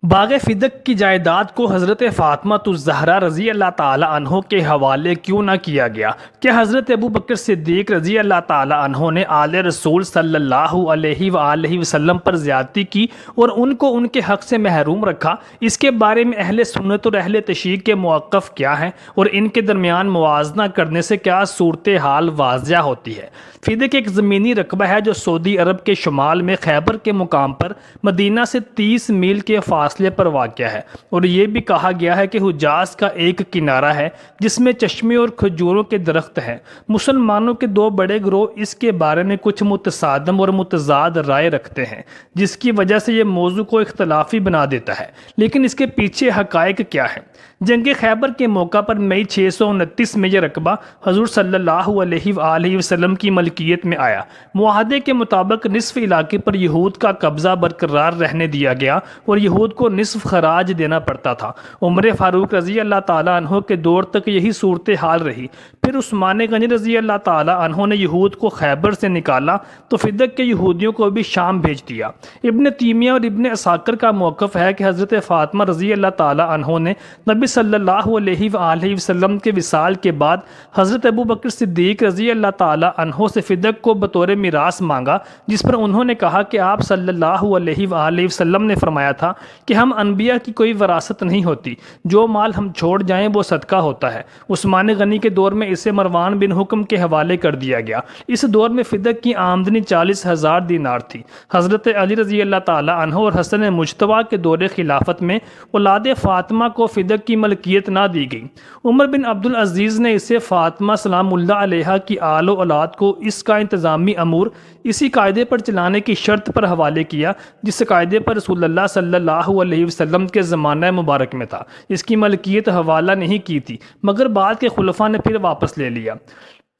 باغ فدق کی جائیداد کو حضرت فاطمہ الزہرا رضی اللہ تعالی عنہ کے حوالے کیوں نہ کیا گیا؟ کیا حضرت ابو بکر صدیق رضی اللہ تعالی عنہ نے آل رسول صلی اللہ علیہ وآلہ وسلم پر زیادتی کی اور ان کو ان کے حق سے محروم رکھا؟ اس کے بارے میں اہل سنت اور اہل تشیع کے موقف کیا ہیں اور ان کے درمیان موازنہ کرنے سے کیا صورتحال واضح ہوتی ہے؟ فدق ایک زمینی رقبہ ہے جو سعودی عرب کے شمال میں خیبر کے مقام پر مدینہ سے 30 میل کے فاصلے پر واقع ہے، اور یہ بھی کہا گیا ہے کہ حجاز کا ایک کنارہ ہے جس میں چشمے اور کھجوروں کے درخت ہیں۔ مسلمانوں کے دو بڑے گروہ اس کے بارے میں کچھ متصادم اور متضاد رائے رکھتے ہیں، جس کی وجہ سے یہ موضوع کو اختلافی بنا دیتا ہے، لیکن اس کے پیچھے حقائق کیا ہے؟ جنگ خیبر کے موقع پر مئی 629 میں یہ رقبہ حضور صلی اللہ علیہ وآلہ وسلم کی ملکیت میں آیا۔ معاہدے کے مطابق نصف علاقے پر یہود کا قبضہ برقرار رہنے دیا گیا اور یہود کو نصف خراج دینا پڑتا تھا۔ عمر فاروق رضی اللہ تعالیٰ عنہ کے دور تک یہی صورتحال رہی۔ پھر عثمان غنی رضی اللہ تعالیٰ عنہ نے یہود کو خیبر سے نکالا تو فدق کے یہودیوں کو بھی شام بھیج دیا۔ ابن تیمیہ اور ابن عساکر کا موقف ہے کہ حضرت فاطمہ رضی اللہ تعالیٰ عنہ نے نبی صلی اللہ علیہ وآلہ وسلم کے وصال کے بعد حضرت ابو بکر صدیق رضی اللہ تعالیٰ عنہ سے فدق کو بطور میراث مانگا، جس پر انہوں نے کہا کہ آپ صلی اللہ علیہ وآلہ وسلم نے فرمایا تھا کہ ہم انبیاء کی کوئی وراثت نہیں ہوتی، جو مال ہم چھوڑ جائیں وہ صدقہ ہوتا ہے۔ عثمان غنی کے دور میں اسے مروان بن حکم کے حوالے کر دیا گیا۔ اس دور میں فدق کی آمدنی 40,000 دینار تھی۔ حضرت علی رضی اللہ تعالیٰ عنہ اور حسن مجتبیٰ کے دور خلافت میں اولاد فاطمہ کو فدق کی ملکیت نہ دی گئی۔ عمر بن عبدالعزیز نے اسے فاطمہ سلام اللہ علیہا کی آل و اولاد کو اس کا انتظامی امور اسی قاعدے پر چلانے کی شرط پر حوالے کیا جس قاعدے پر رسول اللہ صلی اللہ علیہ وسلم کے زمانہ مبارک میں تھا۔ اس کی ملکیت حوالہ نہیں کی تھی، مگر بعد کے خلفاء نے پھر واپس لے لیا۔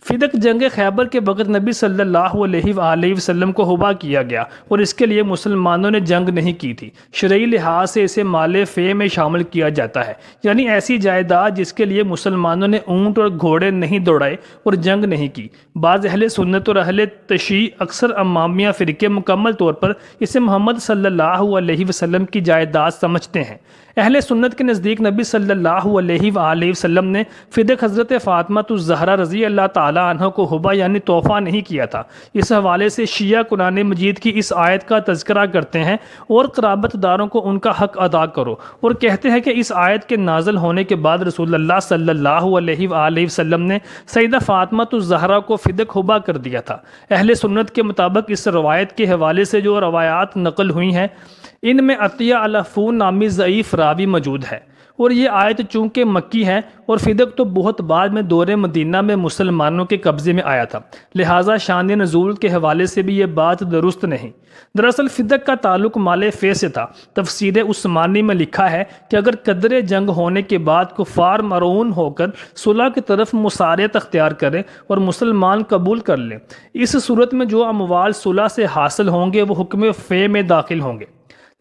فدق جنگ خیبر کے وقت نبی صلی اللہ علیہ وآلہ وسلم کو حبا کیا گیا اور اس کے لیے مسلمانوں نے جنگ نہیں کی تھی۔ شرعی لحاظ سے اسے مال فے میں شامل کیا جاتا ہے، یعنی ایسی جائیداد جس کے لیے مسلمانوں نے اونٹ اور گھوڑے نہیں دوڑائے اور جنگ نہیں کی۔ بعض اہل سنت اور اہل تشیع اکثر امامیہ فرقے مکمل طور پر اسے محمد صلی اللہ علیہ وسلم کی جائیداد سمجھتے ہیں۔ اہل سنت کے نزدیک نبی صلی اللہ علیہ وآلہ وسلم نے فدق حضرت فاطمہ الزہرا رضی اللہ تعالیٰ عنہ کو حبا یعنی تحفہ نہیں کیا تھا۔ اس حوالے سے شیعہ قرآن مجید کی اس آیت کا تذکرہ کرتے ہیں اور قرابت داروں کو ان کا حق ادا کرو، اور کہتے ہیں کہ اس آیت کے نازل ہونے کے بعد رسول اللہ صلی اللہ علیہ وآلہ وسلم نے سیدہ فاطمہ الزہرا کو فدق حبا کر دیا تھا۔ اہل سنت کے مطابق اس روایت کے حوالے سے جو روایات نقل ہوئی ہیں ان میں عطیہ الفون نامی ضعیف راوی موجود ہے، اور یہ آیت چونکہ مکی ہے اور فدق تو بہت بعد میں دور مدینہ میں مسلمانوں کے قبضے میں آیا تھا، لہٰذا شان نزول کے حوالے سے بھی یہ بات درست نہیں۔ دراصل فدق کا تعلق مال فے سے تھا۔ تفسیر عثمانی میں لکھا ہے کہ اگر قدر جنگ ہونے کے بعد کفار مرعون ہو کر صلح کی طرف مسارعت اختیار کریں اور مسلمان قبول کر لیں، اس صورت میں جو اموال صلح سے حاصل ہوں گے وہ حکم فے میں داخل ہوں گے۔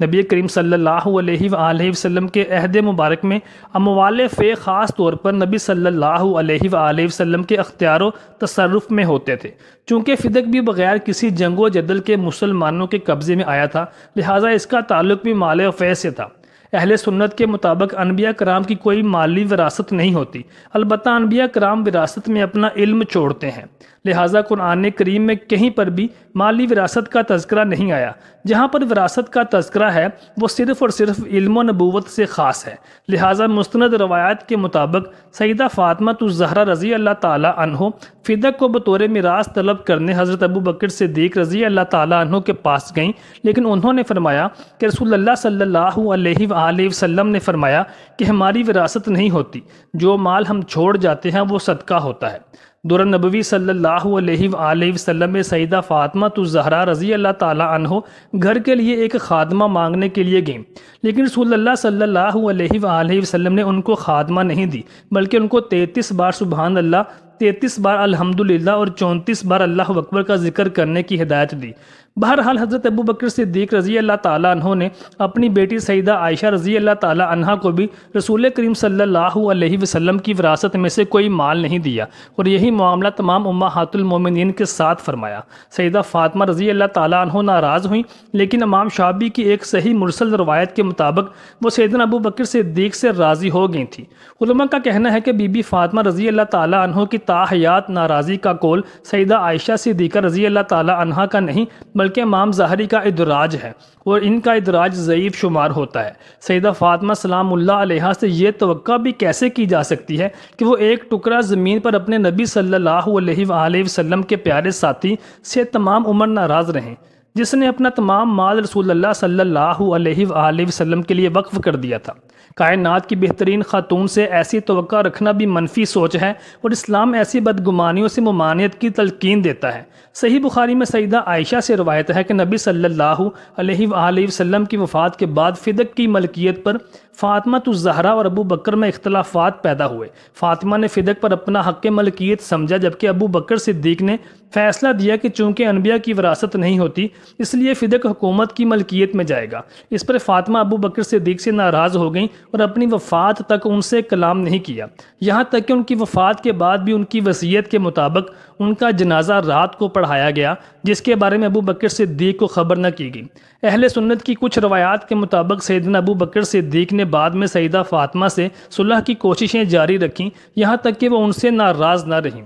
نبی کریم صلی اللہ علیہ وآلہ وسلم کے عہد مبارک میں اموال فے خاص طور پر نبی صلی اللہ علیہ وآلہ وسلم کے اختیار و تصرف میں ہوتے تھے۔ چونکہ فدق بھی بغیر کسی جنگ و جدل کے مسلمانوں کے قبضے میں آیا تھا، لہٰذا اس کا تعلق بھی مال فے سے تھا۔ اہل سنت کے مطابق انبیاء کرام کی کوئی مالی وراثت نہیں ہوتی، البتہ انبیاء کرام وراثت میں اپنا علم چھوڑتے ہیں، لہٰذا قرآن کریم میں کہیں پر بھی مالی وراثت کا تذکرہ نہیں آیا۔ جہاں پر وراثت کا تذکرہ ہے وہ صرف اور صرف علم و نبوت سے خاص ہے، لہٰذا مستند روایات کے مطابق سیدہ فاطمہ الزہرا رضی اللہ تعالیٰ عنہ فدق کو بطور میراث طلب کرنے حضرت ابو بکر صدیق رضی اللہ تعالیٰ عنہ کے پاس گئیں، لیکن انہوں نے فرمایا کہ رسول اللہ صلی اللہ علیہ وآلہ وسلم نے فرمایا کہ ہماری وراثت نہیں ہوتی، جو مال ہم چھوڑ جاتے ہیں وہ صدقہ ہوتا ہے۔ دور نبوی صلی اللہ علیہ وآلہ وسلم میں سیدہ فاطمہ الزہرا رضی اللہ تعالیٰ عنہ گھر کے لیے ایک خادمہ مانگنے کے لیے گئیں، لیکن رسول اللہ صلی اللہ علیہ وآلہ وسلم نے ان کو خادمہ نہیں دی، بلکہ ان کو 33 بار سبحان اللہ 33 بار الحمدللہ اور 34 بار اللہ اکبر کا ذکر کرنے کی ہدایت دی۔ بہرحال حضرت ابو بکر صدیق رضی اللہ تعالیٰ عنہ نے اپنی بیٹی سیدہ عائشہ رضی اللہ تعالیٰ عنہ کو بھی رسول کریم صلی اللہ علیہ وسلم کی وراثت میں سے کوئی مال نہیں دیا، اور یہی معاملہ تمام امہات المومنین کے ساتھ فرمایا۔ سیدہ فاطمہ رضی اللہ تعالیٰ عنہ ناراض ہوئیں، لیکن امام شعبی کی ایک صحیح مرسل روایت کے مطابق وہ سیدنا ابو بکر صدیق سے راضی ہو گئی تھی۔ علماء کا کہنا ہے کہ بی بی فاطمہ رضی اللہ تعالیٰ عنہ کی تاحیات ناراضی کا قول سیدہ عائشہ صدیقہ رضی اللہ تعالیٰ عنہ کا نہیں بلکہ امام ظاہری کا ادراج ہے، اور ان کا ادراج ضعیف شمار ہوتا ہے۔ سیدہ فاطمہ سلام اللہ علیہا سے یہ توقع بھی کیسے کی جا سکتی ہے کہ وہ ایک ٹکڑا زمین پر اپنے نبی صلی اللہ علیہ وآلہ وسلم کے پیارے ساتھی سے تمام عمر ناراض رہیں، جس نے اپنا تمام مال رسول اللہ صلی اللہ علیہ وآلہ وسلم کے لیے وقف کر دیا تھا۔ کائنات کی بہترین خاتون سے ایسی توقع رکھنا بھی منفی سوچ ہے، اور اسلام ایسی بدگمانیوں سے ممانعت کی تلقین دیتا ہے۔ صحیح بخاری میں سیدہ عائشہ سے روایت ہے کہ نبی صلی اللہ علیہ وآلہ وسلم کی وفات کے بعد فدق کی ملکیت پر فاطمہ الزہرا اور ابو بکر میں اختلافات پیدا ہوئے۔ فاطمہ نے فدق پر اپنا حق ملکیت سمجھا، جبکہ ابو بکر صدیق نے فیصلہ دیا کہ چونکہ انبیاء کی وراثت نہیں ہوتی اس لیے فدق حکومت کی ملکیت میں جائے گا۔ اس پر فاطمہ ابو بکر صدیق سے ناراض ہو گئیں اور اپنی وفات تک ان سے کلام نہیں کیا، یہاں تک کہ ان کی وفات کے بعد بھی ان کی وصیت کے مطابق ان کا جنازہ رات کو پڑھایا گیا، جس کے بارے میں ابو بکر صدیق کو خبر نہ کی گئی۔ اہل سنت کی کچھ روایات کے مطابق سیدنا ابو بکر صدیق نے بعد میں سیدہ فاطمہ سے صلح کی کوششیں جاری رکھیں، یہاں تک کہ وہ ان سے ناراض نہ رہیں۔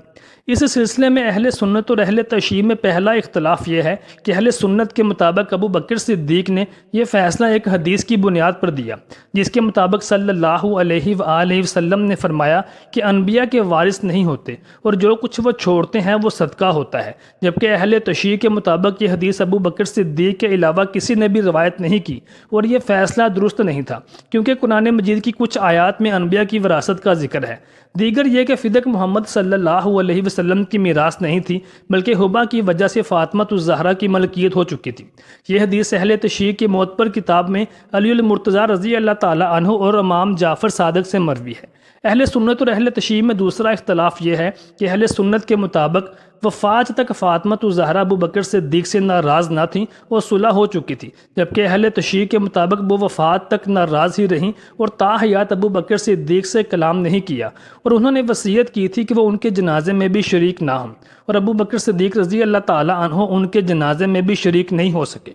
اس سلسلے میں اہل سنت اور اہل تشیع میں پہلا اختلاف یہ ہے کہ اہل سنت کے مطابق ابو بکر صدیق نے یہ فیصلہ ایک حدیث کی بنیاد پر دیا، جس کے مطابق صلی اللہ علیہ وآلہ وسلم نے فرمایا کہ انبیاء کے وارث نہیں ہوتے، اور جو کچھ وہ چھوڑتے ہیں وہ صدقہ ہوتا ہے، جبکہ اہل تشیع کے مطابق یہ حدیث ابو بکر صدیق کے علاوہ کسی نے بھی روایت نہیں کی، اور یہ فیصلہ درست نہیں تھا، کیونکہ قرآن مجید کی کچھ آیات میں انبیاء کی وراثت کا ذکر ہے۔ دیگر یہ کہ فدق محمد صلی اللہ علیہ وسلم کی میراث نہیں تھی، بلکہ حبا کی وجہ سے فاطمہ الزہرا کی ملکیت ہو چکی تھی۔ یہ حدیث اہل تشیع کی موت پر کتاب میں علی المرتضیٰ رضی اللہ تعالیٰ عنہ اور امام جعفر صادق سے مروی ہے۔ اہل سنت اور اہل تشیع میں دوسرا اختلاف یہ ہے کہ اہل سنت کے مطابق وفات تک فاطمہ الزہرا ابو بکر صدیق سے ناراض نہ تھیں اور صلح ہو چکی تھی، جبکہ اہل تشیع کے مطابق وہ وفات تک ناراض ہی رہیں اور تاحیات ابو بکر صدیق سے کلام نہیں کیا، اور انہوں نے وصیت کی تھی کہ وہ ان کے جنازے میں بھی شریک نہ ہوں، اور ابو بکر صدیق رضی اللہ تعالیٰ عنہ ان کے جنازے میں بھی شریک نہیں ہو سکے۔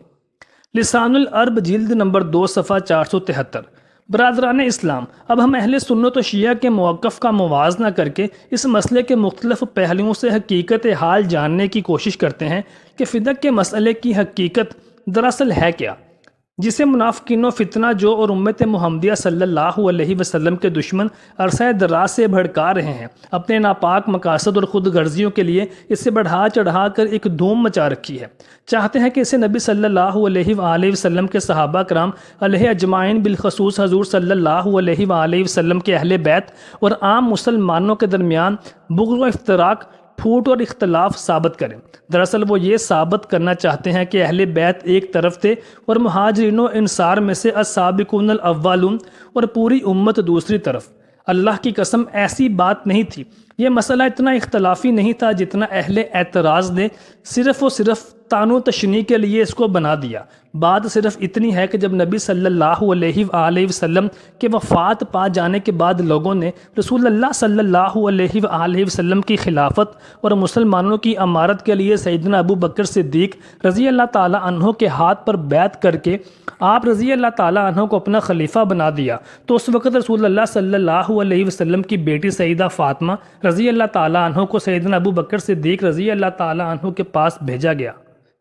لسان العرب جلد نمبر 2 صفحہ 473۔ برادران اسلام، اب ہم اہل سنت و شیعہ کے موقف کا موازنہ کر کے اس مسئلے کے مختلف پہلوؤں سے حقیقت حال جاننے کی کوشش کرتے ہیں کہ فدق کے مسئلے کی حقیقت دراصل ہے کیا، جسے منافقین و فتنہ جو اور امت محمدیہ صلی اللہ علیہ وسلم کے دشمن عرصہ دراز سے بھڑکا رہے ہیں، اپنے ناپاک مقاصد اور خود غرضیوں کے لیے اسے بڑھا چڑھا کر ایک دھوم مچا رکھی ہے۔ چاہتے ہیں کہ اسے نبی صلی اللہ علیہ وآلہ وسلم کے صحابہ کرام علیہ اجمعین، بالخصوص حضور صلی اللہ علیہ وآلہ وسلم کے اہل بیت اور عام مسلمانوں کے درمیان بغض و افتراق، پھوٹ اور اختلاف ثابت کریں۔ دراصل وہ یہ ثابت کرنا چاہتے ہیں کہ اہل بیت ایک طرف تھے اور مہاجرین و انصار میں سے السابقون الاولون اور پوری امت دوسری طرف۔ اللہ کی قسم ایسی بات نہیں تھی، یہ مسئلہ اتنا اختلافی نہیں تھا جتنا اہل اعتراض نے صرف و صرف تانو تشنیع کے لیے اس کو بنا دیا۔ بات صرف اتنی ہے کہ جب نبی صلی اللہ علیہ وآلہ وسلم کے وفات پا جانے کے بعد لوگوں نے رسول اللہ صلی اللہ علیہ وآلہ وسلم کی خلافت اور مسلمانوں کی امارت کے لیے سیدنا ابو بکر صدیق رضی اللہ تعالیٰ عنہ کے ہاتھ پر بیعت کر کے آپ رضی اللہ تعالیٰ عنہ کو اپنا خلیفہ بنا دیا، تو اس وقت رسول اللہ صلی اللہ علیہ وسلم کی بیٹی سیدہ فاطمہ رضی اللہ تعالیٰ عنہ کو سیدنا ابو بکر صدیق رضی اللہ تعالیٰ عنہ کے پاس بھیجا گیا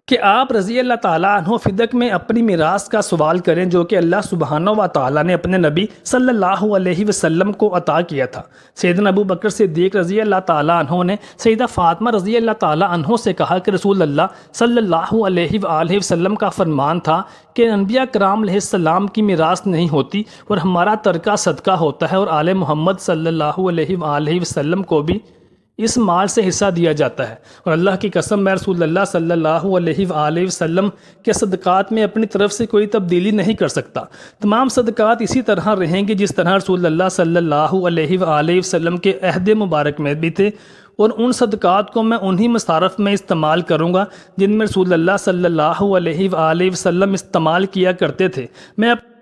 کہ آپ رضی اللہ تعالیٰ عنہ فدق میں اپنی میراث کا سوال کریں، جو کہ اللہ سبحانہ و تعالیٰ نے اپنے نبی صلی اللہ علیہ وسلم کو عطا کیا تھا۔ سیدنا ابو بکر صدیق رضی اللہ تعالیٰ عنہ نے سیدہ فاطمہ رضی اللہ تعالیٰ عنہ سے کہا کہ رسول اللہ صلی اللہ علیہ وآلہ وسلم کا فرمان تھا کہ انبیاء کرام علیہ السلام کی میراث نہیں ہوتی اور ہمارا ترکہ صدقہ ہوتا ہے، اور آل محمد صلی اللہ علیہ وآلہ وسلم کو بھی اس مال سے حصہ دیا جاتا ہے، اور اللہ کی قسم میں رسول اللہ صلی اللہ علیہ وآلہ وسلم کے صدقات میں اپنی طرف سے کوئی تبدیلی نہیں کر سکتا۔ تمام صدقات اسی طرح رہیں گے جس طرح رسول اللہ صلی اللہ علیہ وآلہ وسلم کے عہد مبارک میں بھی تھے، اور ان صدقات کو میں انہی مصارف میں استعمال کروں گا جن میں رسول اللہ صلی اللہ علیہ وآلہ وسلم استعمال کیا کرتے تھے۔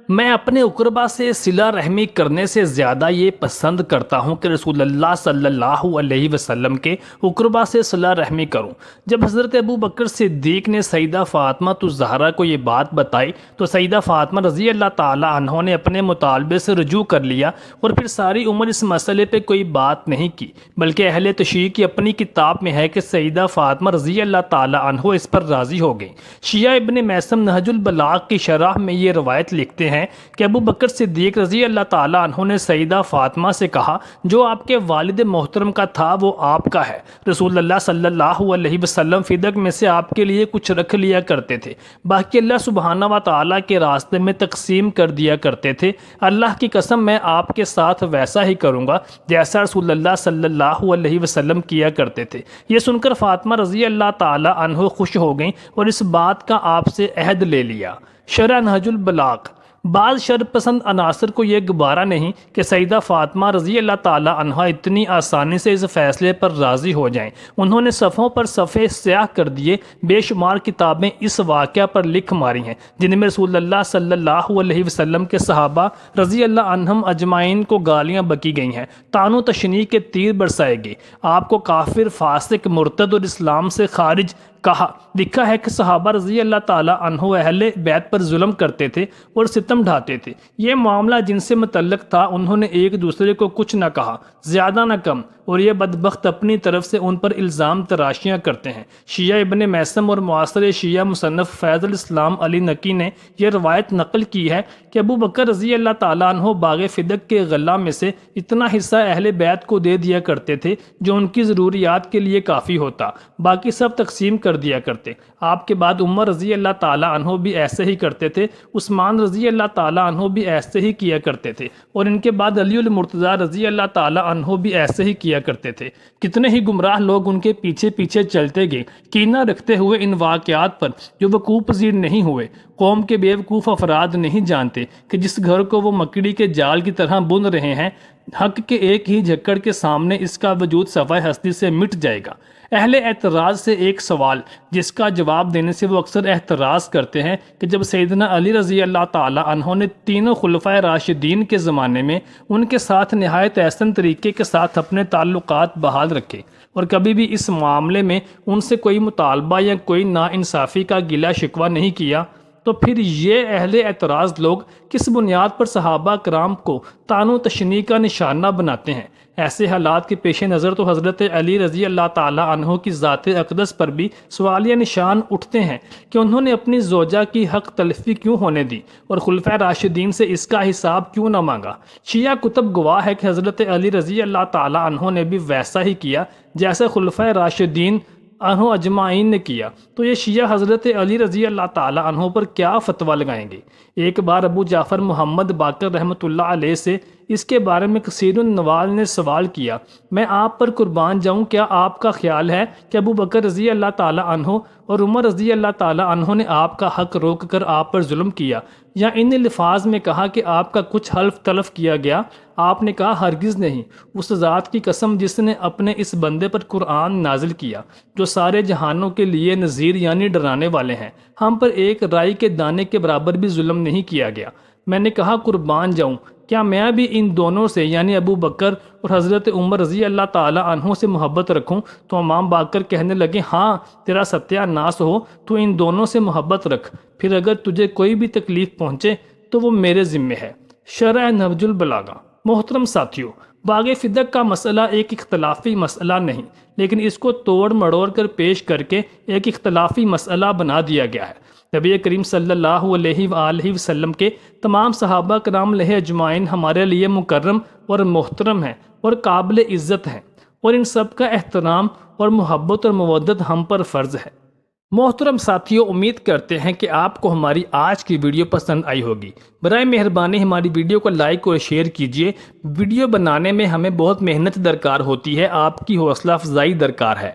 میں اپنے اقربا سے صلہ رحمی کرنے سے زیادہ یہ پسند کرتا ہوں کہ رسول اللہ صلی اللہ علیہ وسلم کے اقربا سے صلہ رحمی کروں۔ جب حضرت ابو بکر صدیق نے سیدہ فاطمہ الزہرا کو یہ بات بتائی تو سیدہ فاطمہ رضی اللہ تعالی عنہ نے اپنے مطالبے سے رجوع کر لیا اور پھر ساری عمر اس مسئلے پہ کوئی بات نہیں کی، بلکہ اہل تشیع کی اپنی کتاب میں ہے کہ سیدہ فاطمہ رضی اللہ تعالی عنہ اس پر راضی ہو گئیں۔ شیعہ ابن میثم نہج البلاغ کی شرح میں یہ روایت لکھتے ہیں کہ ابو بکر صدیق رضی اللہ تعالی عنہ نے سیدہ فاطمہ سے کہا جو آپ کے والد محترم کا تھا وہ آپ کا ہے۔ رسول اللہ صلی اللہ علیہ وسلم فدق میں سے آپ کے لیے کچھ رکھ لیا کرتے تھے، باقی اللہ سبحانہ و تعالیٰ کے راستے میں تقسیم کر دیا کرتے تھے۔ اللہ کی قسم میں آپ کے ساتھ ویسا ہی کروں گا جیسا رسول اللہ صلی اللہ علیہ وسلم کیا کرتے تھے۔ یہ سن کر فاطمہ رضی اللہ تعالی عنہ خوش ہو گئیں اور اس بات کا آپ سے عہد لے لیا۔ شرح نہج البلاغ۔ بعض شر پسند عناصر کو یہ گوارا نہیں کہ سیدہ فاطمہ رضی اللہ تعالی عنہ اتنی آسانی سے اس فیصلے پر راضی ہو جائیں۔ انہوں نے صفحوں پر صفحے سیاہ کر دیے، بے شمار کتابیں اس واقعہ پر لکھ ماری ہیں جن میں رسول اللہ صلی اللہ علیہ وسلم کے صحابہ رضی اللہ عنہم اجمعین کو گالیاں بکی گئی ہیں، طعن و تشنیع کے تیر برسائے گئے، آپ کو کافر، فاسق، مرتد اور اسلام سے خارج کہا۔ لکھا ہے کہ صحابہ رضی اللہ تعالی عنہ اہل بیت پر ظلم کرتے تھے اور ستم ڈھاتے تھے۔ یہ معاملہ جن سے متعلق تھا انہوں نے ایک دوسرے کو کچھ نہ کہا، زیادہ نہ کم، اور یہ بدبخت اپنی طرف سے ان پر الزام تراشیاں کرتے ہیں۔ شیعہ ابن میثم اور معاصر شیعہ مصنف فیض الاسلام علی نقی نے یہ روایت نقل کی ہے کہ ابو بکر رضی اللہ تعالیٰ عنہ باغ فدق کے غلہ میں سے اتنا حصہ اہل بیت کو دے دیا کرتے تھے جو ان کی ضروریات کے لیے کافی ہوتا، باقی سب تقسیم کر دیا کرتے۔ آپ کے بعد عمر رضی اللہ تعالیٰ عنہ بھی ایسے ہی کرتے تھے، عثمان رضی اللہ تعالیٰ عنہ بھی ایسے ہی کیا کرتے تھے، اور ان کے بعد علی المرتضیٰ رضی اللہ تعالیٰ عنہ بھی ایسے ہی کیا کرتے تھے۔ کتنے ہی گمراہ لوگ ان کے پیچھے پیچھے چلتے گئے، کینہ رکھتے ہوئے ان واقعات پر جو وقوع پذیر نہیں ہوئے۔ قوم کے بیوقوف افراد نہیں جانتے کہ جس گھر کو وہ مکڑی کے جال کی طرح بن رہے ہیں، حق کے ایک ہی جھکڑ کے سامنے اس کا وجود صفحہ ہستی سے مٹ جائے گا۔ اہل اعتراض سے ایک سوال جس کا جواب دینے سے وہ اکثر اعتراض کرتے ہیں کہ جب سیدنا علی رضی اللہ تعالی عنہ نے تینوں خلفائے راشدین کے زمانے میں ان کے ساتھ نہایت احسن طریقے کے ساتھ اپنے تعلقات بحال رکھے اور کبھی بھی اس معاملے میں ان سے کوئی مطالبہ یا کوئی ناانصافی کا گلہ شکوہ نہیں کیا، تو پھر یہ اہل اعتراض لوگ کس بنیاد پر صحابہ کرام کو طعن و تشنیع کا نشانہ بناتے ہیں؟ ایسے حالات کے پیش نظر تو حضرت علی رضی اللہ تعالی عنہ کی ذات اقدس پر بھی سوالیہ نشان اٹھتے ہیں کہ انہوں نے اپنی زوجہ کی حق تلفی کیوں ہونے دی اور خلفائے راشدین سے اس کا حساب کیوں نہ مانگا۔ شیعہ کتب گواہ ہے کہ حضرت علی رضی اللہ تعالی عنہ نے بھی ویسا ہی کیا جیسے خلفائے راشدین عنہ اجمعین نے کیا۔ تو یہ شیعہ حضرت علی رضی اللہ تعالی عنہ پر کیا فتویٰ لگائیں گے؟ ایک بار ابو جعفر محمد باقر رحمۃ اللہ علیہ سے اس کے بارے میں کثیر النوال نے سوال کیا، میں آپ پر قربان جاؤں، کیا آپ کا خیال ہے کہ ابو بکر رضی اللہ تعالی عنہ اور عمر رضی اللہ تعالی عنہ نے آپ کا حق روک کر آپ پر ظلم کیا، یا ان الفاظ میں کہا کہ آپ کا کچھ حلف تلف کیا گیا؟ آپ نے کہا ہرگز نہیں، اس ذات کی قسم جس نے اپنے اس بندے پر قرآن نازل کیا جو سارے جہانوں کے لیے نذیر یعنی ڈرانے والے ہیں، ہم پر ایک رائی کے دانے کے برابر بھی ظلم نہیں کیا گیا۔ میں نے کہا قربان جاؤں، کیا میں بھی ان دونوں سے یعنی ابو بکر اور حضرت عمر رضی اللہ تعالی عنہ سے محبت رکھوں؟ تو امام باقر کہنے لگے ہاں، تیرا ستیہ ناس ہو، تو ان دونوں سے محبت رکھ، پھر اگر تجھے کوئی بھی تکلیف پہنچے تو وہ میرے ذمہ ہے۔ شرح نہج البلاغہ۔ محترم ساتھیوں، باغ فدق کا مسئلہ ایک اختلافی مسئلہ نہیں، لیکن اس کو توڑ مڑوڑ کر پیش کر کے ایک اختلافی مسئلہ بنا دیا گیا ہے۔ نبی کریم صلی اللہ علیہ وآلہ وسلم کے تمام صحابہ کرام علیہ اجمعین ہمارے لیے مکرم اور محترم ہیں اور قابل عزت ہیں، اور ان سب کا احترام اور محبت اور مودت ہم پر فرض ہے۔ محترم ساتھیوں، امید کرتے ہیں کہ آپ کو ہماری آج کی ویڈیو پسند آئی ہوگی۔ برائے مہربانی ہماری ویڈیو کو لائک اور شیئر کیجیے۔ ویڈیو بنانے میں ہمیں بہت محنت درکار ہوتی ہے، آپ کی حوصلہ افزائی درکار ہے۔